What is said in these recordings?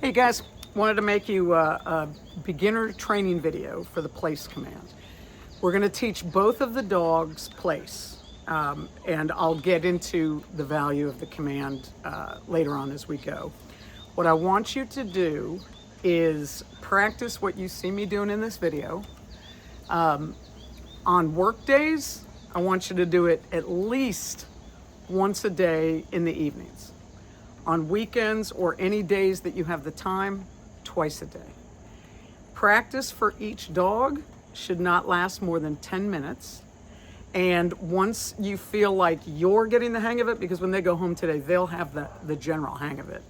Hey guys, wanted to make you a beginner training video for the place command. We're going to teach both of the dogs place, and I'll get into the value of the command later on as we go. What I want you to do is practice what you see me doing in this video. On work days, I want you to do it at least once a day in the evenings. On weekends or any days that you have the time, twice a day. Practice for each dog should not last more than 10 minutes. And once you feel like you're getting the hang of it, because when they go home today, they'll have the general hang of it.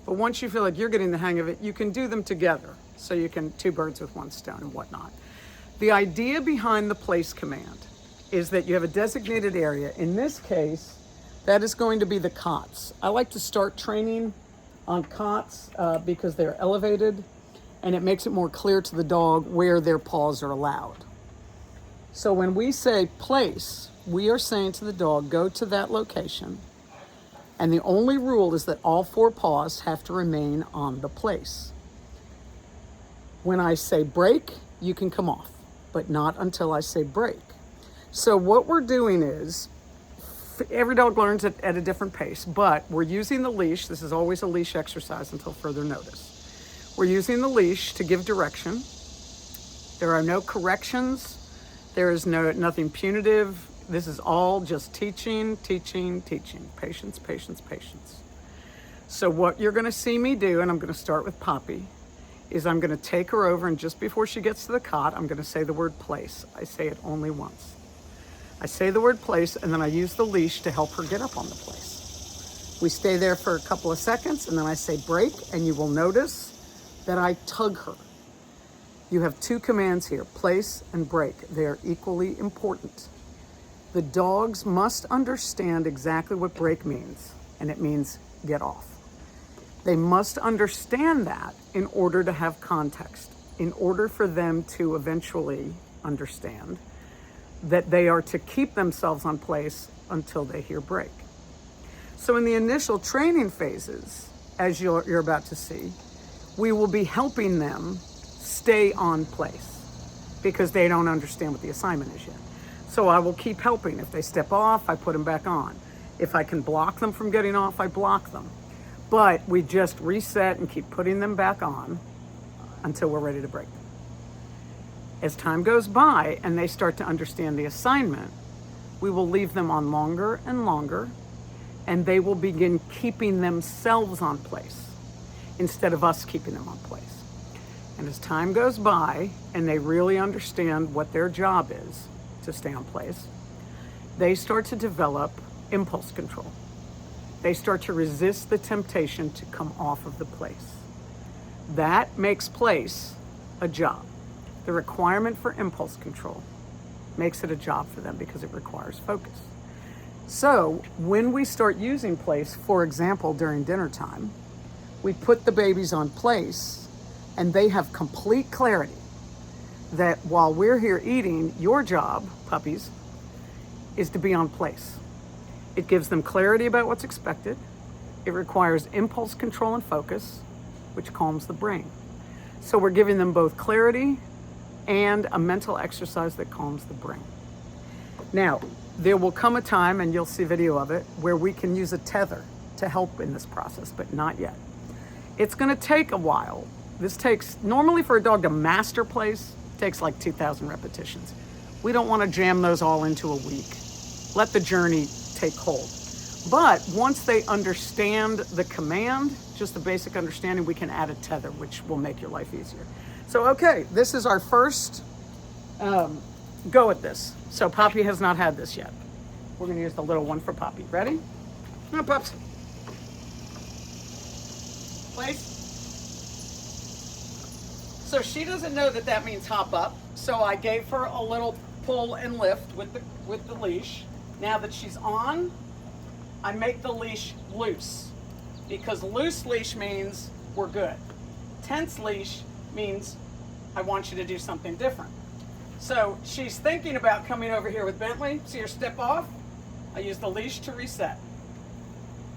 But once you feel like you're getting the hang of it, you can do them together. So you can two birds with one stone and whatnot. The idea behind the place command is that you have a designated area. In this case, that is going to be the cots. I like to start training on cots because they're elevated and it makes it more clear to the dog where their paws are allowed. So when we say place, we are saying to the dog, go to that location. And the only rule is that all four paws have to remain on the place. When I say break, you can come off, but not until I say break. So what we're doing is, every dog learns at a different pace, but we're using the leash. This is always a leash exercise until further notice. We're using the leash to give direction. There are no corrections. There is nothing punitive. This is all just teaching, teaching, teaching. Patience, patience, patience. So what you're going to see me do, and I'm going to start with Poppy, is I'm going to take her over, and just before she gets to the cot, I'm going to say the word place. I say it only once. I say the word place, and then I use the leash to help her get up on the place. We stay there for a couple of seconds, and then I say break, and you will notice that I tug her. You have two commands here, place and break. They are equally important. The dogs must understand exactly what break means, and it means get off. They must understand that in order to have context, in order for them to eventually understand that they are to keep themselves on place until they hear break. So in the initial training phases, as you're about to see, we will be helping them stay on place because they don't understand what the assignment is yet. So I will keep helping. If they step off, I put them back on. If I can block them from getting off, I block them. But we just reset and keep putting them back on until we're ready to break them. As time goes by and they start to understand the assignment, we will leave them on longer and longer, and they will begin keeping themselves on place instead of us keeping them on place. And as time goes by and they really understand what their job is to stay on place, they start to develop impulse control. They start to resist the temptation to come off of the place. That makes place a job. The requirement for impulse control makes it a job for them because it requires focus. So when we start using place, for example, during dinner time, we put the babies on place and they have complete clarity that while we're here eating, your job, puppies, is to be on place. It gives them clarity about what's expected. It requires impulse control and focus, which calms the brain. So we're giving them both clarity and a mental exercise that calms the brain. Now, there will come a time, and you'll see video of it, where we can use a tether to help in this process, but not yet. It's gonna take a while. This takes, normally for a dog to master place, takes like 2,000 repetitions. We don't wanna jam those all into a week. Let the journey take hold. But once they understand the command, just the basic understanding, we can add a tether, which will make your life easier. So, okay, this is our first go at this. So Poppy has not had this yet. We're gonna use the little one for Poppy. Ready? Come on, Pups. Place. So she doesn't know that that means hop up. So I gave her a little pull and lift with the leash. Now that she's on, I make the leash loose because loose leash means we're good. Tense leash means I want you to do something different. So she's thinking about coming over here with Bentley. See her step off? I use the leash to reset.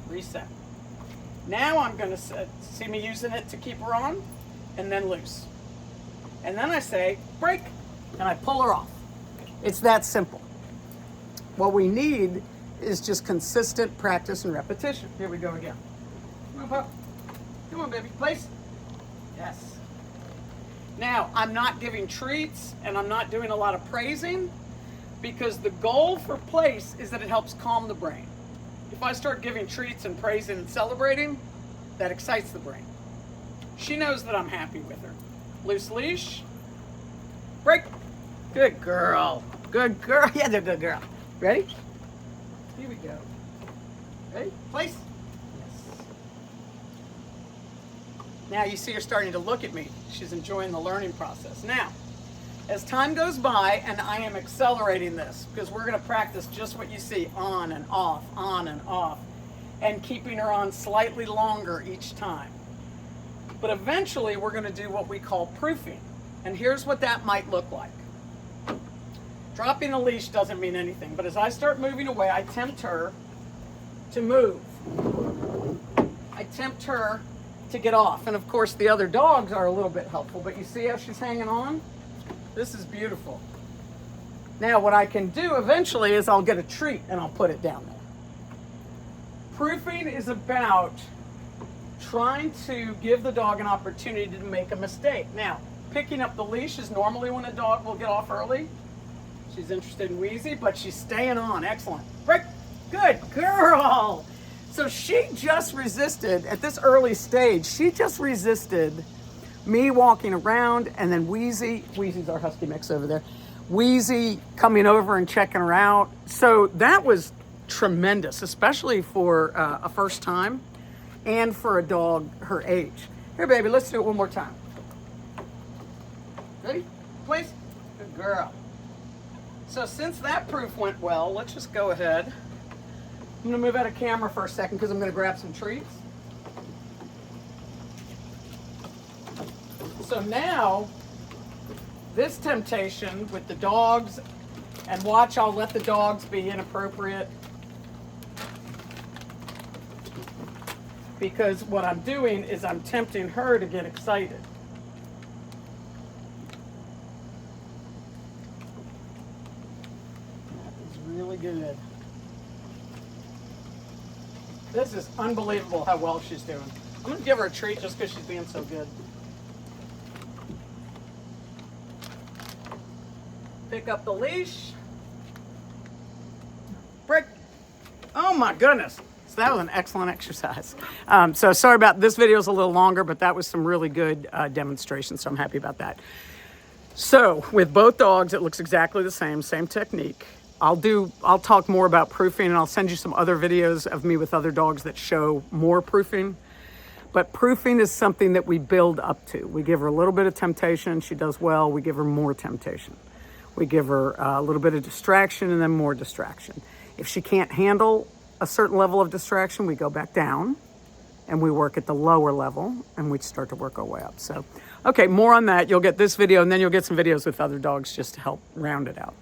Reset. Now I'm going to see me using it to keep her on and then loose. And then I say, break, and I pull her off. It's that simple. What we need is just consistent practice and repetition. Here we go again. Come on, pup. Come on, baby. Place. Yes. Now, I'm not giving treats and I'm not doing a lot of praising because the goal for place is that it helps calm the brain. If I start giving treats and praising and celebrating, that excites the brain. She knows that I'm happy with her. Loose leash. Break. Good girl. Good girl. Yeah, they're good girl. Ready? Here we go. Ready? Place. Yes. Now you see her starting to look at me. She's enjoying the learning process. Now, as time goes by, and I am accelerating this because we're going to practice just what you see, on and off, and keeping her on slightly longer each time. But eventually we're going to do what we call proofing. And here's what that might look like. Dropping the leash doesn't mean anything, but as I start moving away, I tempt her to move. I tempt her to get off. And of course the other dogs are a little bit helpful, but you see how she's hanging on? This is beautiful. Now what I can do eventually is I'll get a treat and I'll put it down there. Proofing is about trying to give the dog an opportunity to make a mistake. Now, picking up the leash is normally when a dog will get off early. She's interested in Wheezy, but she's staying on. Excellent. Break. Good girl. So she just resisted, at this early stage, she just resisted me walking around and then Wheezy's our husky mix over there, Wheezy coming over and checking her out. So that was tremendous, especially for a first time and for a dog her age. Here, baby, let's do it one more time. Ready? Place. Good girl. So since that proof went well, let's just go ahead. I'm going to move out of camera for a second because I'm going to grab some treats. So now, this temptation with the dogs, and watch, I'll let the dogs be inappropriate. Because what I'm doing is I'm tempting her to get excited. That is really good. This is unbelievable how well she's doing. I'm going to give her a treat just because she's being so good. Pick up the leash. Break. Oh my goodness. So that was an excellent exercise. So sorry about this video is a little longer, but that was some really good demonstrations. So I'm happy about that. So with both dogs, it looks exactly the same technique. I'll talk more about proofing and I'll send you some other videos of me with other dogs that show more proofing. But proofing is something that we build up to. We give her a little bit of temptation. She does well. We give her more temptation. We give her a little bit of distraction and then more distraction. If she can't handle a certain level of distraction, we go back down and we work at the lower level and we start to work our way up. So, okay, more on that. You'll get this video and then you'll get some videos with other dogs just to help round it out.